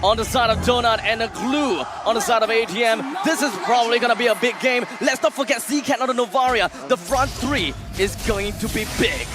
on the side of Donut and a Glue on the side of ATM. This is probably going to be a big game. Let's not forget C-Cat on the Novaria. The front three is going to be big.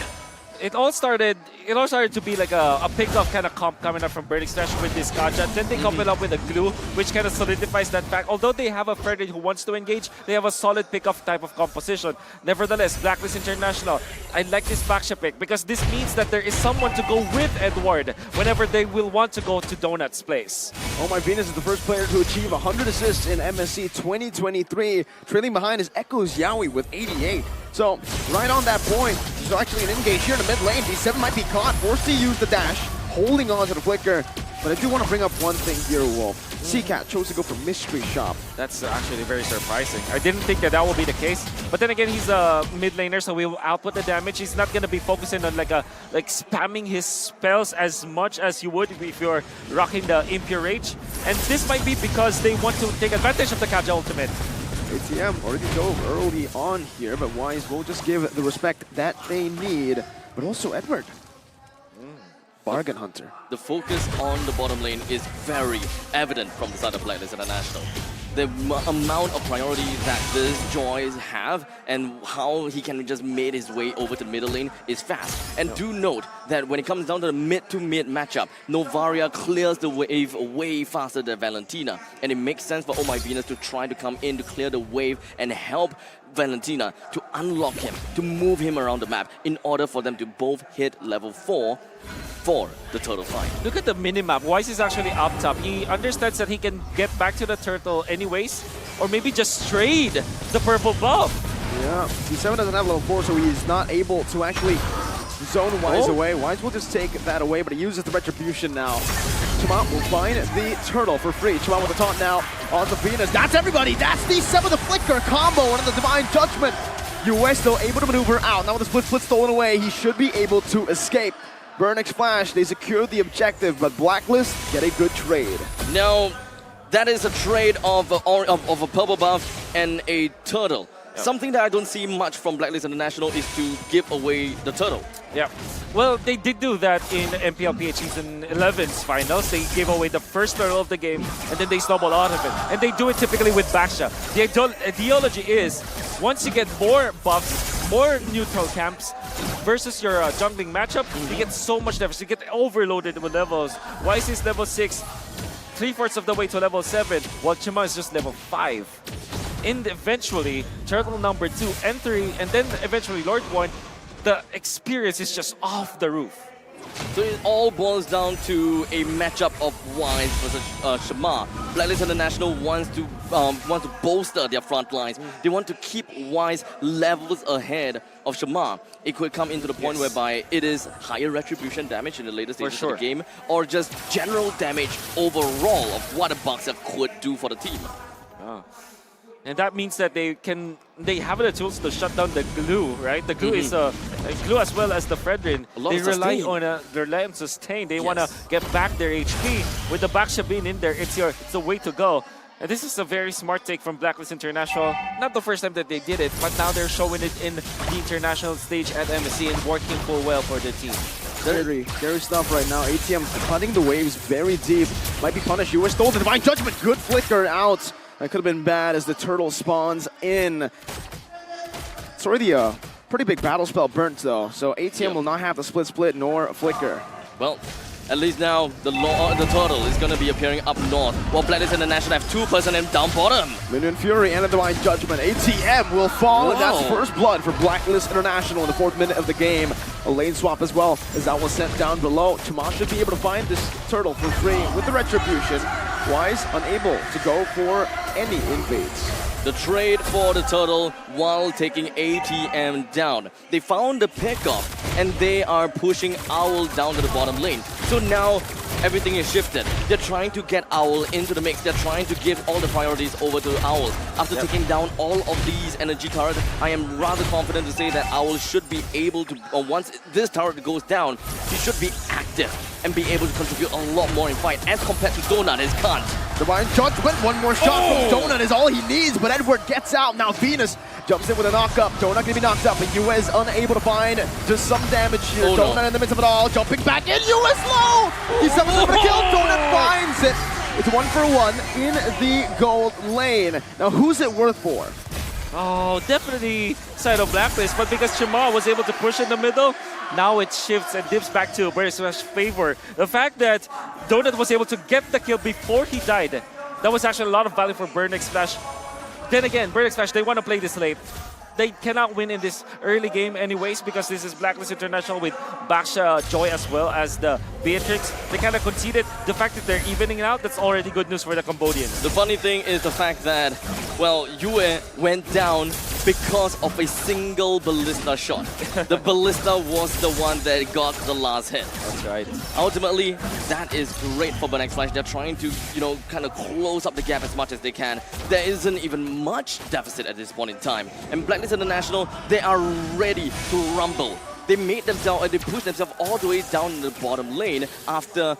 It all started to be like a pick-off kind of comp coming up from Burning Stash with this Gacha. Then they couple up with a Glue, which kind of solidifies that fact. Although they have a Frederick who wants to engage, they have a solid pick-off type of composition. Nevertheless, Blacklist International, I like this backship pick because this means that there is someone to go with Edward whenever they will want to go to Donut's place. Oh My Venus is the first player to achieve 100 assists in MSC 2023. Trailing behind is Echoes Yaoi with 88. So, right on that point, there's actually an engage here in the mid lane. D7 might be caught, forced to use the dash, holding on to the flicker. But I do want to bring up one thing here, Wolf. C-Cat chose to go for Mystery Shop. That's actually very surprising. I didn't think that will be the case. But then again, he's a mid laner, so he will output the damage. He's not going to be focusing on like spamming his spells as much as you would if you're rocking the Impure Rage. And this might be because they want to take advantage of the Kaja ultimate. ATM already dove early on here, but Wise will just give the respect that they need. But also Edward. Bargain hunter. The focus on the bottom lane is very evident from the side of Blacklist International. The amount of priority that this Joyce have and how he can just make his way over to the middle lane is fast. And do note that when it comes down to the mid-to-mid matchup, Novaria clears the wave way faster than Valentina. And it makes sense for Oh My Venus to try to come in to clear the wave and help Valentina to unlock him, to move him around the map in order for them to both hit level 4 for the turtle fight. Look at the minimap. Wise is actually up top. He understands that he can get back to the turtle anyways, or maybe just trade the purple buff. Yeah, D7 doesn't have level 4, so he's not able to actually zone Wise away. Wise will just take that away, but he uses the Retribution now. Chima will find the turtle for free. Chima with the taunt now on the Venus. That's everybody! That's D7 with the flicker combo and the Divine Judgment. US though able to maneuver out. Now with the split stolen away, he should be able to escape. Burnix Flash, they secure the objective, but Blacklist get a good trade. Now, that is a trade of a purple buff and a turtle. Yep. Something that I don't see much from Blacklist International is to give away the turtle. Yeah. Well, they did do that in MPLPH Season 11's finals. They gave away the first turtle of the game, and then they snowballed out of it. And they do it typically with Baksha. The ideology is, once you get more buffs, more neutral camps, versus your jungling matchup, you get so much damage. You get overloaded with levels. Wise is level 6, 3/4 of the way to level 7, while Chima is just level 5. And eventually, Turtle number 2 and 3, and then eventually Lord 1, the experience is just off the roof. So it all boils down to a matchup of Wise versus Shima. Blacklist International wants to bolster their front lines. They want to keep Wise levels ahead of Shima. It could come into the point whereby it is higher retribution damage in the later stages of the game, or just general damage overall of what a Boxer could do for the team. Oh. And that means that they have the tools to shut down the Glue, right? The Glue is a Glue as well as the Fredrin. They rely on sustain. They want to get back their HP. With the Baksha being in there, it's the way to go. And this is a very smart take from Blacklist International. Not the first time that they did it, but now they're showing it in the international stage at MSC and working full well for the team. Scary stuff right now. ATM cutting the waves very deep. Might be punished. US stole the Divine Judgment. Good flicker out. That could have been bad as the turtle spawns in. It's already a pretty big battle spell burnt though, so ATM will not have the split nor flicker. Well, at least now the turtle is going to be appearing up north, while Blacklist International have 2 personnel down bottom. Minion Fury and a Divine Judgment. ATM will fall, and that's first blood for Blacklist International in the 4th minute of the game. A lane swap as well, as that was sent down below. Chima should be able to find this turtle for free with the Retribution. Wise unable to go for any invades. The trade for the turtle while taking ATM down. They found the pickup and they are pushing Owl down to the bottom lane. So now everything is shifted. They're trying to get Owl into the mix. They're trying to give all the priorities over to Owl. After taking down all of these energy turrets, I am rather confident to say that Owl should be able to, once this turret goes down, he should be active and be able to contribute a lot more in fight as compared to Donut, his can't. Divine Judgment, one more shot from Donut is all he needs, but Edward gets out. Now Venus jumps in with a knock-up. Donut gonna be knocked up, but US unable to find just some damage here. Donut in the midst of it all, jumping back in, US low! He's able to kill, Donut finds it. It's 1-for-1 in the gold lane. Now, who's it worth for? Oh, definitely side of Blacklist, but because Chima was able to push in the middle, now it shifts and dips back to Burn Explash's favor. The fact that Donut was able to get the kill before he died, that was actually a lot of value for Burn Explash. Then again, Burn Explash, they want to play this late. They cannot win in this early game anyways because this is Blacklist International with Baksha Joy as well as the Beatrix. They kind of conceded. The fact that they're evening it out, that's already good news for the Cambodians. The funny thing is the fact that, well, Yue went down because of a single ballista shot. The ballista was the one that got the last hit. That's right. Ultimately, that is great for Burn Explash. They're trying to, kind of close up the gap as much as they can. There isn't even much deficit at this point in time. And Blacklist International, they are ready to rumble. They made themselves, they pushed themselves all the way down in the bottom lane after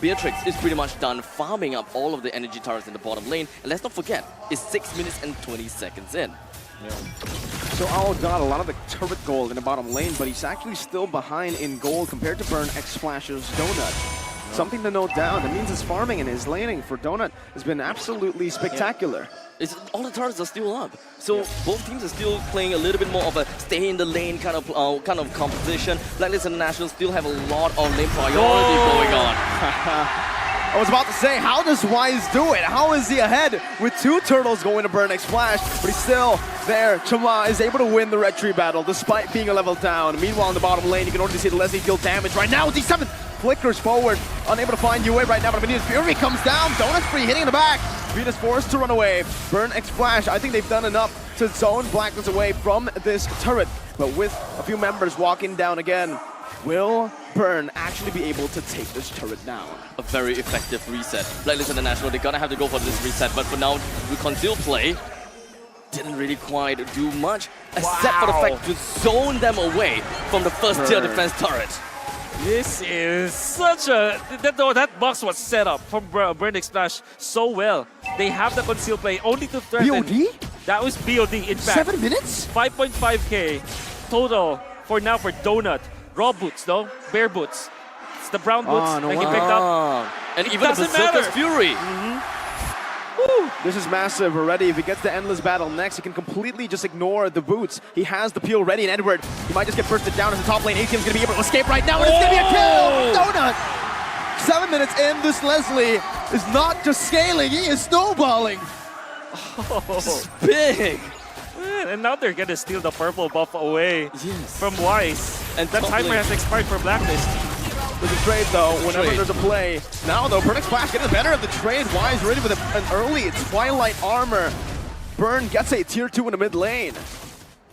Beatrix is pretty much done farming up all of the energy turrets in the bottom lane. And let's not forget, it's 6 minutes and 20 seconds in. Yeah. So Owl got a lot of the turret gold in the bottom lane, but he's actually still behind in gold compared to Burn Explash's Donut. Something to note down. That means his farming and his laning for Donut has been absolutely spectacular. All the turrets are still up, so both teams are still playing a little bit more of a stay in the lane kind of composition. Blacklist International still have a lot of lane priority going on. I was about to say, how does Wise do it? How is he ahead with 2 turtles going to Burn Explash, but he's still there. Chama is able to win the red tree battle despite being a level down. Meanwhile, in the bottom lane, you can already see the Leslie deal damage right now. D7 flickers forward, unable to find Yue right now, but Venus Fury comes down. Donut's free, hitting in the back. Venus forced to run away. Burn Explash, I think they've done enough to zone Blacklist away from this turret, but with a few members walking down again, will Burn actually be able to take this turret down? A very effective reset. Blacklist International, they're gonna have to go for this reset, but for now, the concealed play didn't really quite do much, except for the fact to zone them away from the first tier defense turret. This is such a... That box was set up from Burn Explash so well. They have the concealed play only to threaten. BOD? That was BOD, in fact. 7 minutes? 5.5k total for now for Donut. Raw boots though, bare boots. It's the brown boots that he picked up. And even the Berserker's Fury. This is massive already. If he gets the Endless Battle next, he can completely just ignore the boots. He has the peel ready, and Edward, he might just get bursted down in the top lane. ATM's going to be able to escape right now, and it's going to be a kill! Donut! 7 minutes in, this Leslie is not just scaling, he is snowballing. This is big. And now they're going to steal the purple buff away from Wise. And that timer has expired for Blacklist. There's a trade though, whenever there's a play. Now though, Burn Explash getting the better of the trade. Wise ready with an early Twilight armor. Burn gets a tier 2 in the mid lane.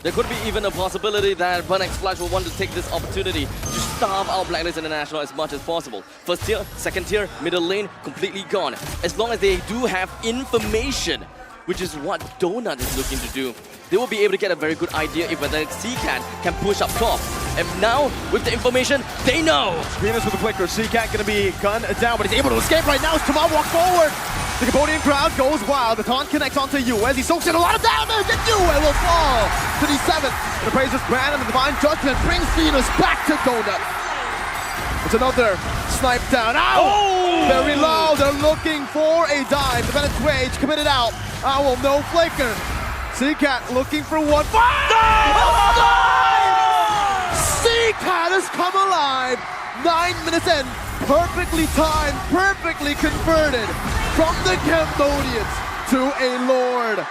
There could be even a possibility that Burn Explash will want to take this opportunity to starve out Blacklist International as much as possible. First tier, second tier, middle lane, completely gone. As long as they do have information, which is what Donut is looking to do, they will be able to get a very good idea if whether C-Cat can push up top. And now, with the information, they know! Venus with the flicker, C-Cat gonna be gunned down, but he's able to escape right now as Tamal walks forward! The Cambodian crowd goes wild, the taunt connects onto Yue as he soaks in a lot of damage, and Yue will fall to the 7th. And the Praiser's Brand and the Divine Judgment brings Venus back to Donut. It's another snipe down. Ow! Oh! Very low, they're looking for a dive. The Bennett's Rage committed out. Owl, no flicker. C-Cat looking for one. C-Cat has come alive. 9 minutes in, perfectly timed, perfectly converted from the Cambodians to a Lord.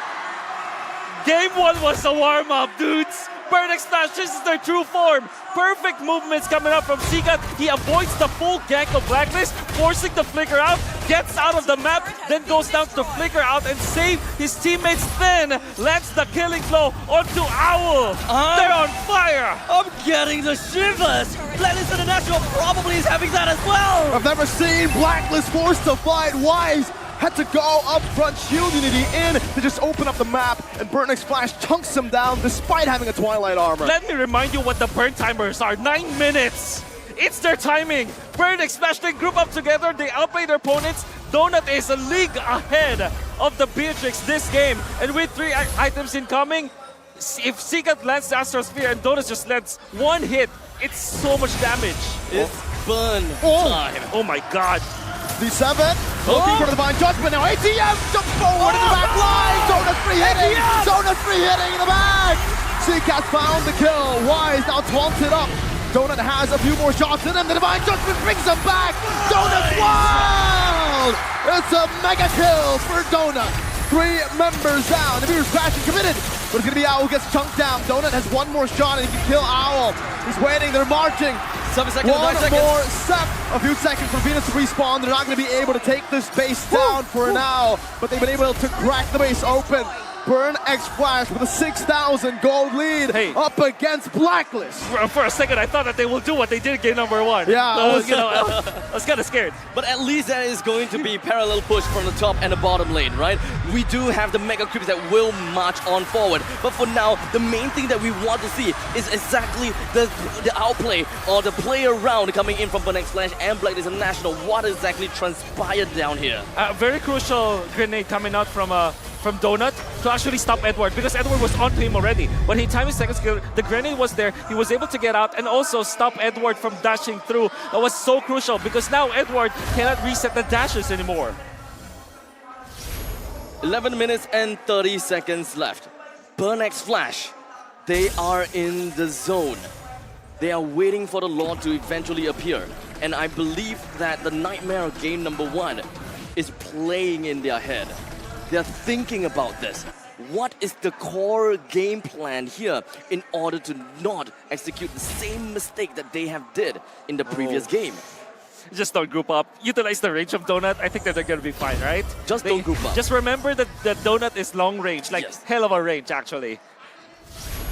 Game 1 was a warm-up, dudes. Burn Explash, this is their true form. Perfect movements coming up from C-Cat. He avoids the full gank of Blacklist, forcing the flicker out, gets out of the map, then goes down to flicker out and save his teammates. Then lands the killing blow onto Owl. They're on fire. I'm getting the shivers. Blacklist International probably is having that as well. I've never seen Blacklist forced to fight. Wise had to go up front, shield unity in to just open up the map, and Burn Explash chunks him down despite having a Twilight armor. Let me remind you what the burn timers are. 9 minutes. It's their timing. Burn Explash, they group up together, they outplay their opponents. Donut is a league ahead of the Beatrix this game, and with 3 items incoming, if C-Cat lands the Astrosphere and Donut just lands one hit, it's so much damage. It's burn time. Oh my god. D7 looking for the Divine Judgment. Now ATM jumps forward in the back line. Donut free hitting. Donut free hitting in the back. CCAT found the kill. Wise now taunted up. Donut has a few more shots in him. The Divine Judgment brings him back. Donut's wild. It's a mega kill for Donut. 3 members down. The Beer's crashing committed. But it's going to be Owl who gets chunked down. Donut has one more shot and he can kill Owl. He's waiting. They're marching. 7 seconds, 9 One seconds. more set. A few seconds for Venus to respawn. They're not going to be able to take this base down for now. But they've been able to crack the base open. Burn X Flash with a 6,000 gold lead up against Blacklist. For a second, I thought that they will do what they did in game number 1. Yeah, I was kind of scared. But at least there is going to be parallel push from the top and the bottom lane, right? We do have the mega creeps that will march on forward. But for now, the main thing that we want to see is exactly the outplay or the play around coming in from Burn X Flash and Blacklist International. What exactly transpired down here? Very crucial grenade coming out from Donut to actually stop Edward, because Edward was onto him already. When he timed his second skill, the grenade was there, he was able to get out and also stop Edward from dashing through. That was so crucial because now Edward cannot reset the dashes anymore. 11 minutes and 30 seconds left. Burn X Flash, they are in the zone. They are waiting for the Lord to eventually appear. And I believe that the nightmare of game number 1 is playing in their head. They're thinking about this. What is the core game plan here in order to not execute the same mistake that they have did in the previous game? Just don't group up. Utilize the range of Donut. I think that they're going to be fine, right? Don't group up. Just remember that the Donut is long range, like hell of a range, actually.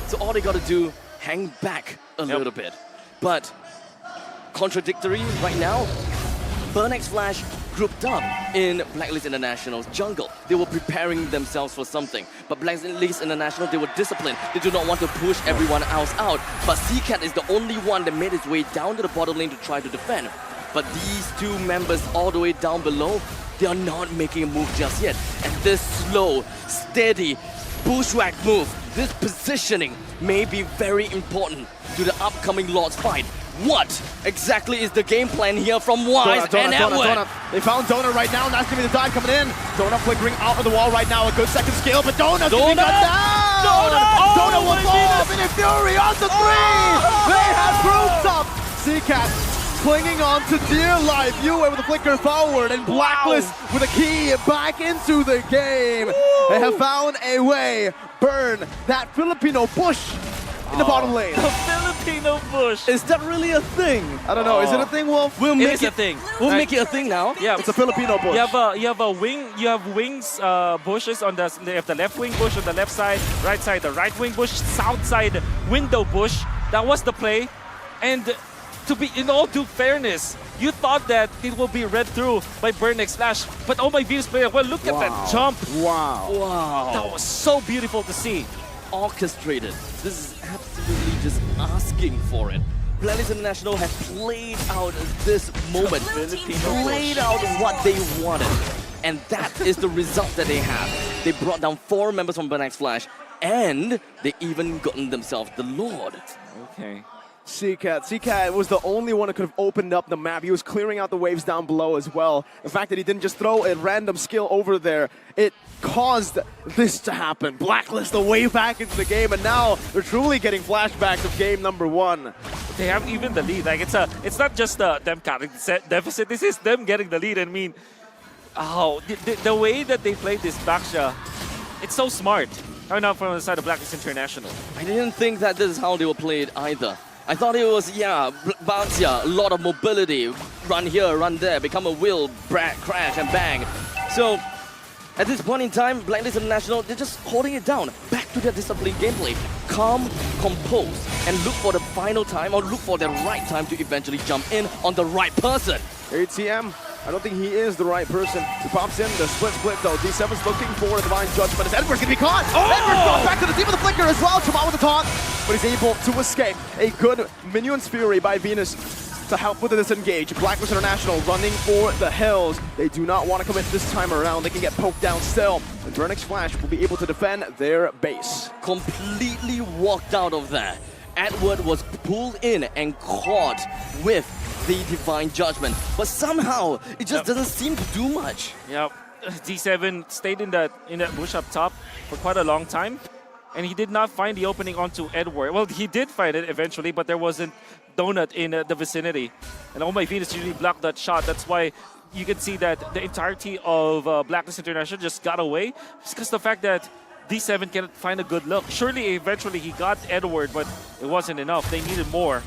So all they got to do, hang back a little bit. But contradictory right now, Burn X Flash grouped up in Blacklist International's jungle. They were preparing themselves for something. But Blacklist International, they were disciplined. They do not want to push everyone else out. But CCAT is the only one that made his way down to the bottom lane to try to defend. But these 2 members all the way down below, they are not making a move just yet. And this slow, steady, bushwhack move, this positioning may be very important to the upcoming Lord's fight. What exactly is the game plan here from Wise and Edward? They found Donut right now, and that's going to be the dive coming in. Donut flickering out of the wall right now. A good second skill, but Donut's going to be cut down. Donut will fall. Minute Fury on the 3. They have grouped up. CCAT clinging on to dear life. Yue with a flicker forward, and Blacklist with a key back into the game. They have found a way. Burn that Filipino bush in the bottom lane. The Filipino bush. Is that really a thing? I don't know. Is it a thing, Wolf? We'll It make is a thing. We'll make it a thing now. Yeah, It's a Filipino bush. you have a wing. You have wings, bushes on the left wing bush on the left side, right side the right wing bush, south side window bush. That was the play, and to be in all due fairness, you thought that it will be read through by Burn X Flash, but oh my Venus player, well look at that jump. Wow. Wow. That was so beautiful to see. Orchestrated. This is absolutely just asking for it. Blacklist International have played out this moment, played out what they wanted. And that is the result that they have. They brought down 4 members from Burn X Flash, and they even gotten themselves the Lord. Okay. CCAT was the only one who could have opened up the map. He was clearing out the waves down below as well. The fact that he didn't just throw a random skill over there, it caused this to happen. Blacklist the way back into the game, and now they're truly getting flashbacks of game number 1. They have even the lead. Like it's not just them cutting deficit. This is them getting the lead. I mean, the way that they played this Baksha, it's so smart. Coming out from the side of Blacklist International. I didn't think that this is how they were played either. I thought it was, bounce, a lot of mobility. Run here, run there, become a wheel, crash and bang. So, at this point in time, Blacklist International, they're just holding it down. Back to their disciplined gameplay. Calm, compose, and look for the final time or look for the right time to eventually jump in on the right person. ATM, I don't think he is the right person. He pops in, the split though. D7's looking for the Divine Judgment as Edward's gonna be caught. Edward goes back to the team of the flicker as well. Jamal with the taunt, but he's able to escape. A good Minion's Fury by Venus to help with the disengage. Blacklist International running for the hills. They do not want to commit this time around. They can get poked down still. And Burn X Flash will be able to defend their base. Completely walked out of that. Edward was pulled in and caught with the Divine Judgment. But somehow, it just doesn't seem to do much. Yep. D7 stayed in that bush up top for quite a long time, and he did not find the opening onto Edward. Well, he did find it eventually, but there wasn't Donut in the vicinity. And Oh My Venus really blocked that shot. That's why you can see that the entirety of Blacklist International just got away. It's because the fact that D7 cannot find a good look. Surely, eventually, he got Edward, but it wasn't enough. They needed more.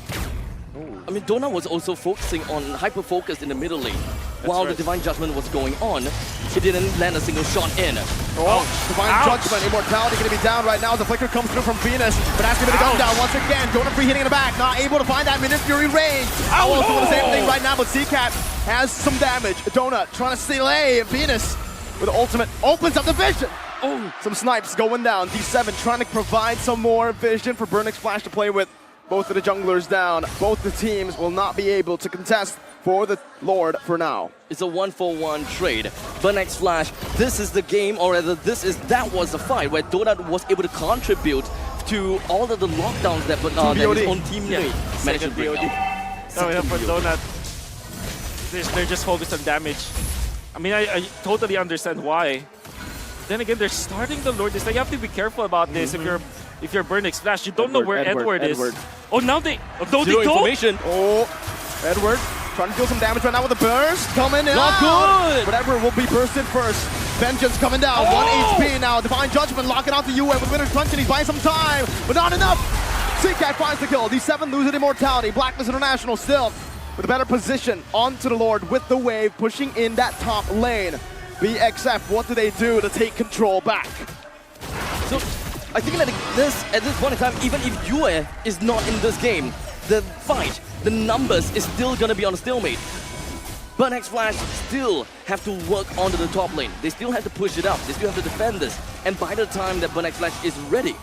I mean, Donut was also focusing on hyper-focused in the middle lane. While the Divine Judgment was going on, he didn't land a single shot in. Divine Judgment, Immortality going to be down right now as the flicker comes through from Venus, but asking him to come down once again. Donut free hitting in the back, not able to find that Minute Fury range. Owl's doing the same thing right now, but C-Cat has some damage. Donut trying to delay Venus with the ultimate, opens up the vision. Some snipes going down. D7 trying to provide some more vision for Burnix Flash to play with. Both of the junglers down. Both the teams will not be able to contest for the Lord for now. It's a 1-for-1 trade. Burnex Flash, this is the game, or rather that was the fight where Donut was able to contribute to all of the lockdowns that his own teammate managed to bring out. For Donut, they're just focused on damage. I mean, I totally understand why. Then again, they're starting the Lord. You have to be careful about this if you're Burnix Flash. You don't know where Edward is. Oh, now they don't. Information. Oh, Edward trying to deal some damage right now with a burst coming in. Not good. But Edward will be bursted first. Vengeance coming down. 1 HP now. Divine Judgment locking out the UN with Winner's Punch, and he's buying some time, but not enough. C-Cat finds the kill. D7 losing Immortality. Blacklist International still with a better position onto the Lord with the wave pushing in that top lane. BXF, what do they do to take control back? So I think that at this point in time, even if Yue is not in this game, the fight, the numbers is still going to be on a stalemate. Burnex Flash still have to work onto the top lane. They still have to push it up. They still have to defend this. And by the time that Burnex Flash is ready,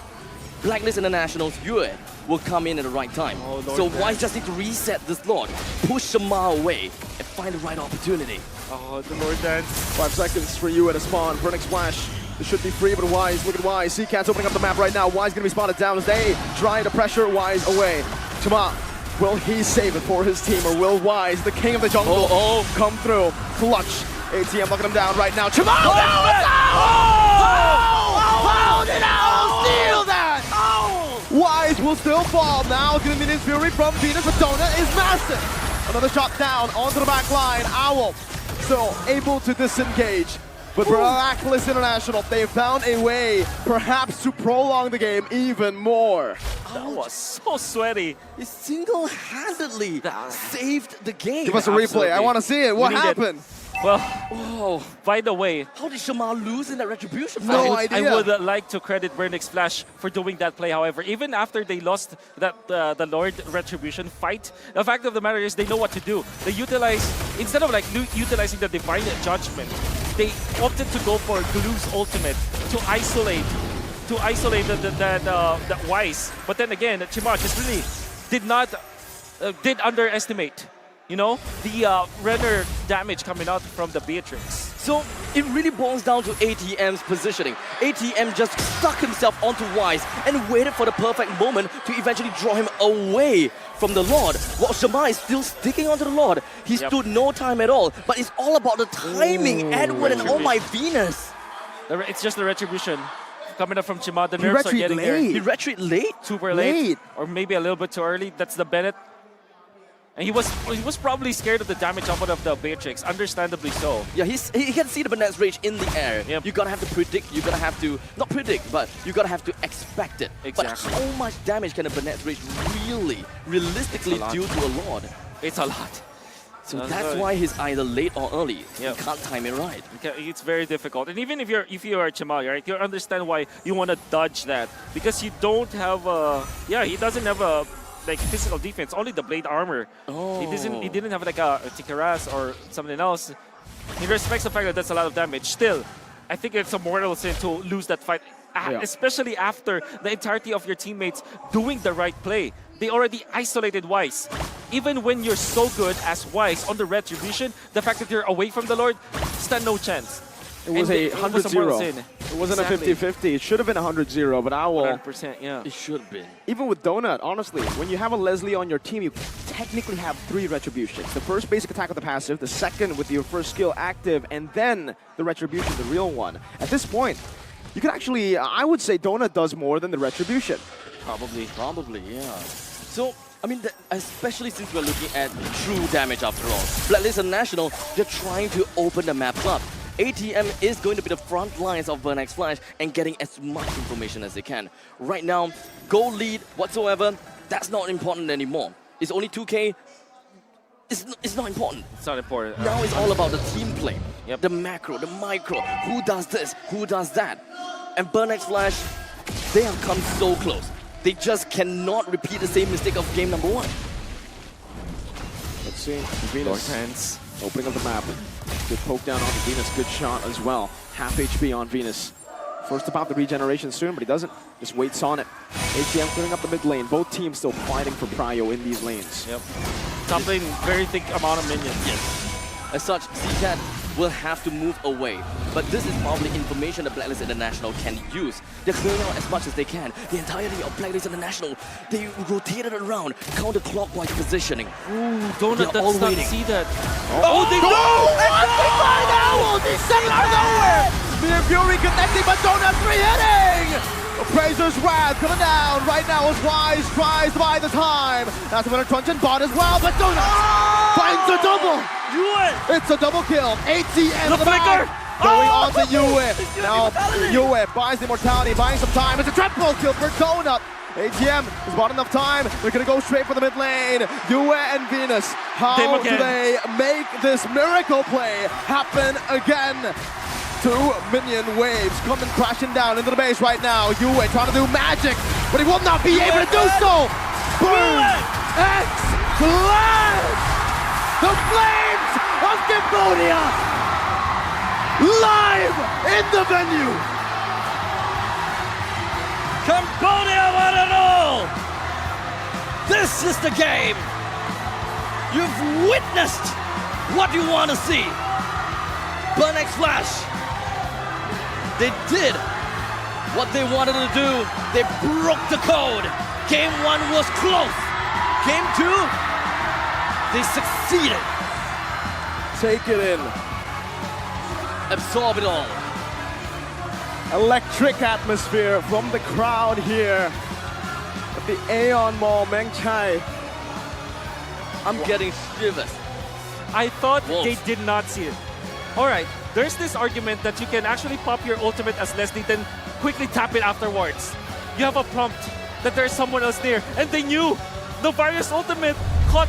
Blacklist International's Yue will come in at the right time. So why just need to reset this Lord, push Shamar away, and find the right opportunity? Oh, the Lord Dance. 5 seconds for you at a spawn. Burnex Flash. This should be free, but Wise, look at Wise. C-Cat's opening up the map right now. Wise going to be spotted down as they try to pressure Wise away. Chama, will he save it for his team, or will Wise, the king of the jungle, come through? Clutch. ATM looking him down right now. Chama! How did Owl steal that? Wise will still fall. Now going to be his fury from Venus, but Donut is massive. Another shot down onto the back line. Owl still able to disengage. But Blacklist International, they found a way perhaps to prolong the game even more. That was so sweaty. He single-handedly saved the game. Give us a replay. I want to see it. What happened? Well, by the way, how did Shamar lose in that retribution fight? No idea. I would like to credit Burnix Flash for doing that play. However, even after they lost that the Lord retribution fight, the fact of the matter is they know what to do. They utilize, instead of like utilizing the Divine Judgment, they opted to go for Glue's ultimate to isolate that Wise. But then again, Chimar just really did underestimate, you know, the Renner damage coming out from the Beatrix. So it really boils down to ATM's positioning. ATM just stuck himself onto Wise and waited for the perfect moment to eventually draw him away from the Lord. While Shamar is still sticking onto the Lord, he stood no time at all. But it's all about the timing. Edward and Oh My Venus. It's just the retribution coming up from Chima. The nerfs are getting there. He retreat late? Super late. Or maybe a little bit too early. That's the Bennett. And he was probably scared of the damage output of the Beatrix, understandably so. Yeah, he can see the Bennett's Rage in the air. Yep. You gotta have to predict, you gotta have to, not predict, but you gotta have to expect it. Exactly. But how much damage can a Bennett's Rage really, realistically do to a Lord? It's a lot. So that's why he's either late or early. Yep. You can't time it right. It's very difficult. And even if you are Chimal, right, you understand why you want to dodge that. Because you don't have he doesn't have a like physical defense, only the blade armor. He didn't have like a Tikaras or something else. He respects the fact that that's a lot of damage. Still, I think it's a mortal sin to lose that fight, especially after the entirety of your teammates doing the right play. They already isolated Wise. Even when you're so good as Wise on the retribution, the fact that you're away from the Lord, stand no chance. It was a 100-0. It wasn't a 50-50. It should have been a 100-0, but Owl... 100%, yeah. It should have been. Even with Donut, honestly, when you have a Leslie on your team, you technically have 3 retributions. The first basic attack with the passive, the second with your first skill active, and then the retribution, the real one. At this point, you can actually, I would say Donut does more than the retribution. Probably, yeah. So, I mean, especially since we're looking at true damage after all. Blacklist International, they're trying to open the map up. ATM is going to be the front lines of Burn X Flash and getting as much information as they can. Right now, goal lead whatsoever, that's not important anymore. It's only 2K. It's not important. It's not important. Now it's all about the team play. Yep. The macro, the micro. Who does this? Who does that? And Burn X Flash, they have come so close. They just cannot repeat the same mistake of game number 1. Let's see. Venus Hands. opening up the map. Good poke down on Venus. Good shot as well. Half HP on Venus. First to pop the regeneration soon, but he doesn't. Just waits on it. ATM clearing up the mid lane. Both teams still fighting for prio in these lanes. Yep. Top lane, very thick amount of minions. Yes. As such, CCAT will have to move away. But this is probably information that Blacklist International can use. They're clearing out as much as they can. The entirety of Blacklist International, they rotated around, counterclockwise positioning. Ooh, Donut They're all does not waiting. see that. Oh, they go! Owl! They set it out of nowhere! Mere Fury connecting, but Donut 3-hitting! Appraiser's Wrath coming down right now as Wise tries to buy the time. That's a winner Truncheon bot as well, but Donut finds a double! It's a double kill. ATM The flicker! going on to Yue. Now Yue buys the immortality, buying some time. It's a triple kill for Donut. ATM has bought enough time. They're gonna go straight for the mid lane. Yue and Venus. How do they make this miracle play happen again? 2 minion waves coming crashing down into the base right now. Yue trying to do magic, but he will not be able to do so. Boom! X Flash! The flames of Cambodia live in the venue. Cambodia want it all! This is the game! You've witnessed what you want to see! Burn X Flash! They did what they wanted to do. They broke the code. Game 1 was close. Game 2, they succeeded. Take it in. Absorb it all. Electric atmosphere from the crowd here at the Aeon Mall, Meng Chai. I'm getting shivers. I thought Wolf. they did not see it. Alright, there's this argument that you can actually pop your ultimate as Leslie, then quickly tap it afterwards. You have a prompt that there's someone else there, and they knew the Various ultimate caught